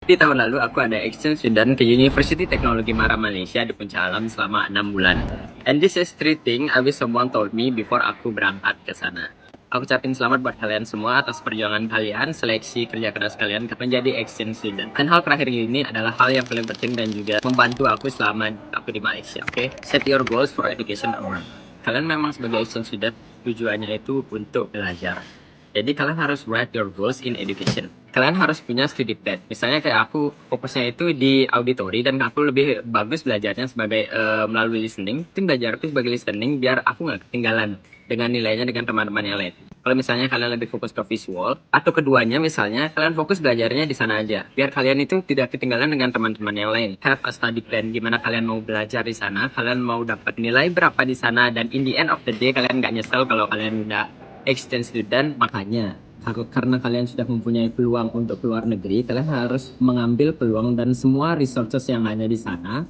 Di tahun lalu aku ada exchange student ke University Teknologi Mara Malaysia di Puncak Alam selama 6 bulan. And this is three things I wish someone told me before aku berangkat ke sana. Aku ucapin selamat buat kalian semua atas perjuangan kalian, seleksi kerja keras kalian menjadi exchange student. Dan hal terakhir ini adalah hal yang paling penting dan juga membantu aku selama aku di Malaysia. Oke, set your goals for education abroad. Kalian memang sebagai exchange student tujuannya itu untuk belajar. Jadi kalian harus write your goals in education. Kalian harus punya study plan. Misalnya kayak aku fokusnya itu di auditori dan aku lebih bagus belajarnya sebagai melalui listening. Tim belajarku sebagai listening biar aku nggak ketinggalan dengan nilainya dengan teman-teman yang lain. Kalau misalnya kalian lebih fokus ke visual atau keduanya misalnya kalian fokus belajarnya di sana aja. Biar kalian itu tidak ketinggalan dengan teman-teman yang lain. Have a study plan gimana kalian mau belajar di sana, kalian mau dapat nilai berapa di sana dan in the end of the day kalian nggak nyesel kalau kalian udah exchange student. Makanya karena kalian sudah mempunyai peluang untuk keluar negeri, kalian harus mengambil peluang dan semua resources yang ada di sana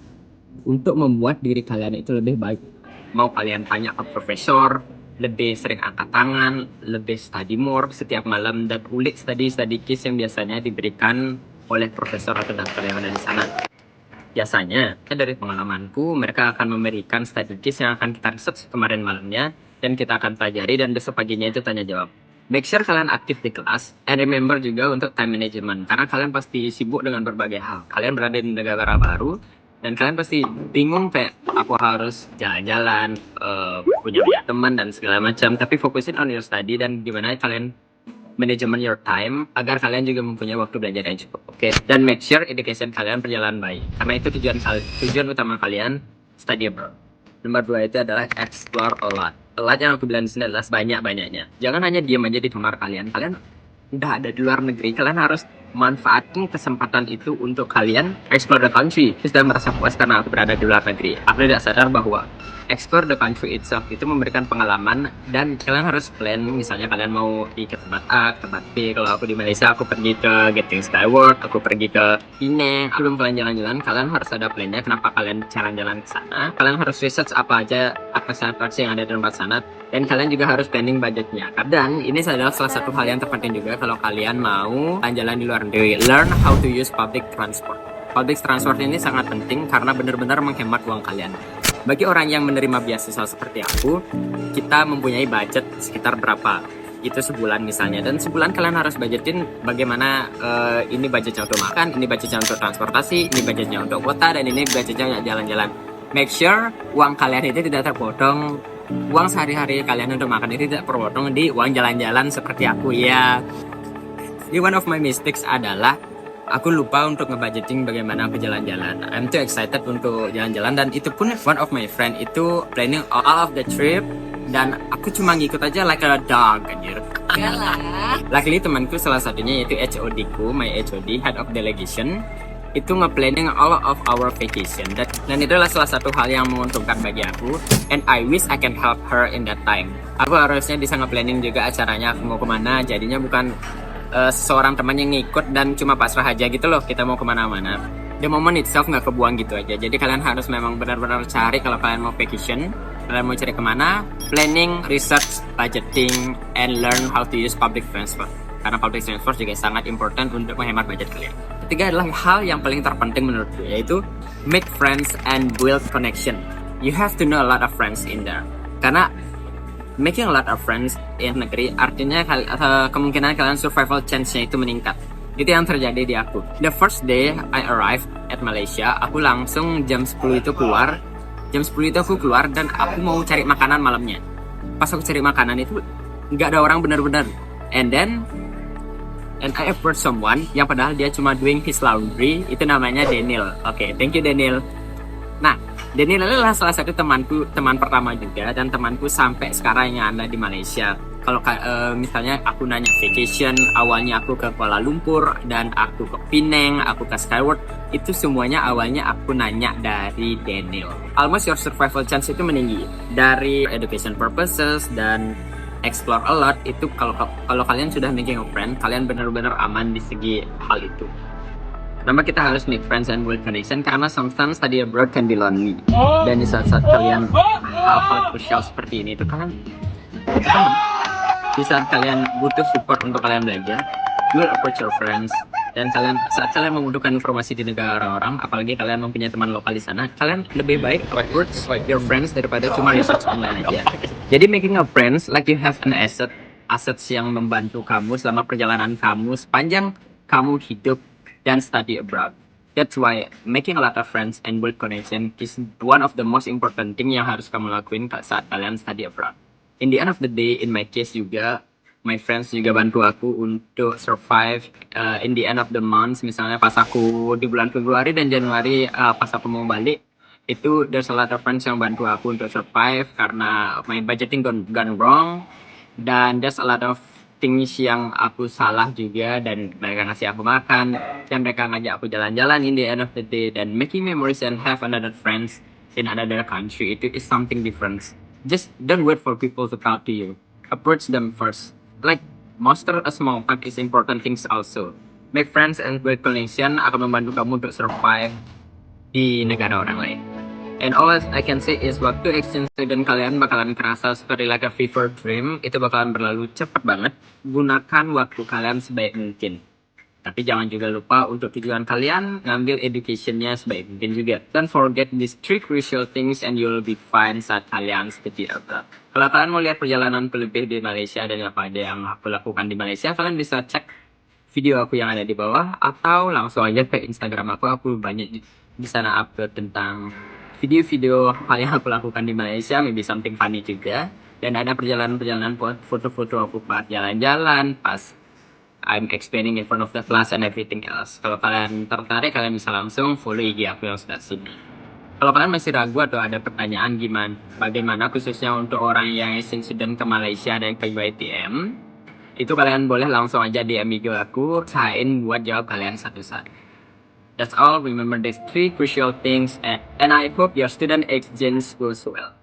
untuk membuat diri kalian itu lebih baik. Mau kalian tanya ke profesor, lebih sering angkat tangan, lebih study more setiap malam dan ulik study case yang biasanya diberikan oleh profesor atau dokter yang ada di sana. Biasanya dari pengalamanku mereka akan memberikan study case yang akan kita research kemarin malamnya dan kita akan pelajari dan besok paginya itu tanya jawab. Make sure kalian aktif di kelas and remember juga untuk time management karena kalian pasti sibuk dengan berbagai hal. Kalian berada di negara baru dan kalian pasti bingung kayak aku harus jalan-jalan, punya banyak teman dan segala macam. Tapi fokusin on your study dan gimana kalian manajemen your time agar kalian juga mempunyai waktu belajar yang cukup. Oke. Dan make sure education kalian berjalan baik karena itu tujuan utama kalian study abroad. Nomor 2 itu adalah explore a lot. A lot yang aku bilang di sini adalah sebanyak-banyaknya. Jangan hanya diam aja di kamar kalian. Kalian udah ada di luar negeri, kalian harus manfaatin kesempatan itu untuk kalian explore the country. Saya sudah merasa puas karena aku berada di luar negeri. Aku tidak sadar bahwa explore the country itself itu memberikan pengalaman dan kalian harus plan. Misalnya kalian mau pergi ke tempat A, ke tempat B. Kalau aku di Malaysia, aku pergi ke Genting Skyward, aku pergi ke Penang. Sebelum kalian jalan-jalan, kalian harus ada plannya kenapa kalian jalan-jalan ke sana. Kalian harus research apa aja atraksi yang ada di tempat sana dan kalian juga harus planning budgetnya. Dan ini adalah salah satu hal yang terpenting juga kalau kalian mau jalan di luar negeri. Learn how to use public transport. Public transport ini sangat penting karena benar-benar menghemat uang kalian. Bagi orang yang menerima beasiswa seperti aku, kita mempunyai budget sekitar berapa? Itu sebulan misalnya. Dan sebulan kalian harus budgetin bagaimana ini budgetnya untuk makan, ini budgetnya untuk transportasi, ini budgetnya untuk kota, dan ini budgetnya jalan-jalan. Make sure uang kalian itu tidak terpotong. Uang sehari-hari kalian untuk makan itu tidak terpotong di uang jalan-jalan seperti aku ya. Jadi one of my mistakes adalah aku lupa untuk ngebudgeting bagaimana aku jalan-jalan. I'm too excited untuk jalan-jalan dan itu pun one of my friend itu planning all of the trip dan aku cuma ngikut aja like a dog anjir. Luckily temanku salah satunya yaitu HOD ku, my HOD, head of delegation, itu nge-planning all of our vacation dan itu adalah salah satu hal yang menguntungkan bagi aku and I wish I can help her in that time. Aku harusnya bisa nge-planning juga acaranya aku mau kemana, jadinya bukan seorang teman yang ngikut dan cuma pasrah aja gitu loh kita mau kemana-mana. The moment itself nggak kebuang gitu aja. Jadi kalian harus memang benar-benar cari kalau kalian mau vacation, kalian mau cari kemana, planning, research, budgeting, and learn how to use public transport. Karena public transport juga sangat important untuk menghemat budget kalian. Ketiga adalah hal yang paling terpenting menurutku, yaitu make friends and build connection. You have to know a lot of friends in there. Karena making a lot of friends in negeri artinya kemungkinan kalian survival chance-nya itu meningkat. Itu yang terjadi di aku. The first day I arrived at Malaysia, aku langsung jam 10 itu keluar. Jam 10 itu aku keluar dan aku mau cari makanan malamnya. Pas aku cari makanan itu nggak ada orang benar-benar. And I approached someone yang padahal dia cuma doing his laundry. Itu namanya Daniel. Oke, thank you Daniel. Nah, Daniel adalah salah satu teman pertama juga dan temanku sampai sekarang yang ada di Malaysia. Kalau misalnya aku nanya vacation, awalnya aku ke Kuala Lumpur dan aku ke Penang, aku ke Skyward, itu semuanya awalnya aku nanya dari Daniel. Almost your survival chance itu meninggi dari education purposes dan explore a lot. Itu kalau kalian sudah making a friend, kalian benar-benar aman di segi hal itu. Pertama kita harus make friends and build connection karena sometimes study abroad can be lonely. Dan di saat-saat kalian hal-hal krusial seperti ini itu kan di saat kalian butuh support untuk kalian belajar, you will approach your friends Dan saat kalian membutuhkan informasi di negara orang, apalagi kalian mempunyai teman lokal di sana, kalian lebih baik approach your friends daripada cuma research online aja. Jadi making a friends like you have an assets yang membantu kamu selama perjalanan kamu sepanjang kamu hidup dan study abroad. That's why making a lot of friends and build connection is one of the most important thing yang harus kamu lakuin saat kalian study abroad. In the end of the day, in my case juga, my friends juga bantu aku untuk survive in the end of the month. Misalnya pas aku di bulan Februari dan Januari pas aku mau balik, itu there's a lot of friends yang bantu aku untuk survive karena my budgeting gone wrong, dan there's a lot of things yang aku salah juga, dan mereka ngasih aku makan dan mereka ngajak aku jalan-jalan in the end of the day. Dan making memories and have another friends in another country, itu is something different. Just don't wait for people to talk to you, approach them first. Like master a small talk is important things also. Make friends and build connection akan membantu kamu untuk survive di negara orang lain. And all I can say is waktu exchange student kalian bakalan kerasa seperti like a fever dream. Itu bakalan berlalu cepat banget. Gunakan waktu kalian sebaik mungkin. Tapi jangan juga lupa untuk tujuan kalian ngambil educationnya sebaik mungkin juga. Don't forget these three crucial things and you'll be fine saat kalian study abroad. Kalau kalian mau lihat perjalanan lebih di Malaysia dan apa aja yang aku lakukan di Malaysia, kalian bisa cek video aku yang ada di bawah atau langsung aja ke Instagram aku. Aku banyak di sana upload tentang video-video hal yang aku lakukan di Malaysia, maybe something funny juga. Dan ada perjalanan-perjalanan buat foto-foto aku pas jalan-jalan, pas I'm explaining in front of the class and everything else. Kalau kalian tertarik, kalian bisa langsung follow IG aku yang sudah sini. Kalau kalian masih ragu atau ada pertanyaan bagaimana khususnya untuk orang yang exchange student ke Malaysia dan ke UiTM, itu kalian boleh langsung aja DM IG aku, usahain buat jawab kalian satu-satu. That's all. Remember these three crucial things, and I hope your student exchange goes well.